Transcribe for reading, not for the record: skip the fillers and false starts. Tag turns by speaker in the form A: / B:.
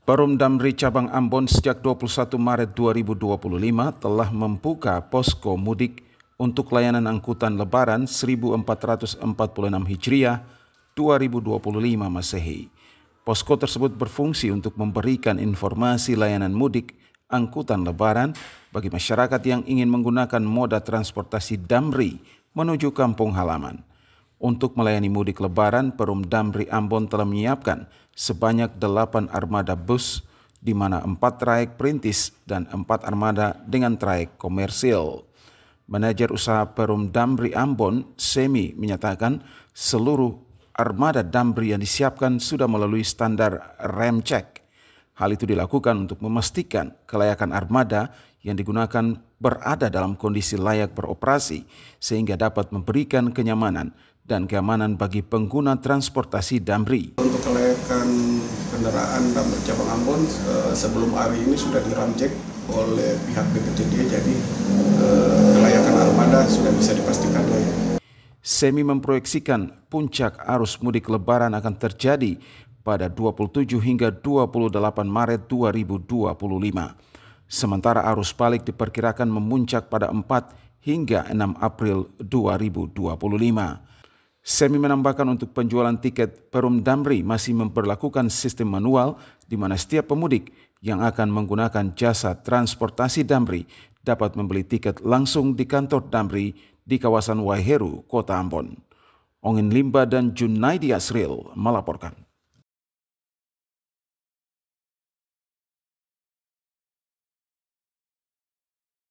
A: Perum Damri Cabang Ambon sejak 21 Maret 2025 telah membuka posko mudik untuk layanan angkutan Lebaran 1446 Hijriah 2025 Masehi. Posko tersebut berfungsi untuk memberikan informasi layanan mudik angkutan Lebaran bagi masyarakat yang ingin menggunakan moda transportasi Damri menuju kampung halaman. Untuk melayani mudik Lebaran, Perum Damri Ambon telah menyiapkan sebanyak 8 armada bus, di mana 4 trayek perintis dan 4 armada dengan trayek komersil. Manajer usaha Perum Damri Ambon, Semi, menyatakan seluruh armada Damri yang disiapkan sudah melalui standar rem cek. Hal itu dilakukan untuk memastikan kelayakan armada yang digunakan berada dalam kondisi layak beroperasi sehingga dapat memberikan kenyamanan dan keamanan bagi pengguna transportasi Damri.
B: Untuk kelayakan kendaraan Damri Cabang Ambon sebelum hari ini sudah diramcek oleh pihak BPTD, jadi kelayakan armada sudah bisa dipastikan layak.
A: Semi memproyeksikan puncak arus mudik Lebaran akan terjadi pada 27 hingga 28 Maret 2025. Sementara arus balik diperkirakan memuncak pada 4 hingga 6 April 2025. Semi menambahkan untuk penjualan tiket, Perum Damri masih memperlakukan sistem manual di mana setiap pemudik yang akan menggunakan jasa transportasi Damri dapat membeli tiket langsung di kantor Damri di kawasan Waiheru, Kota Ambon. Ongin Limba dan Junaidi Asril melaporkan.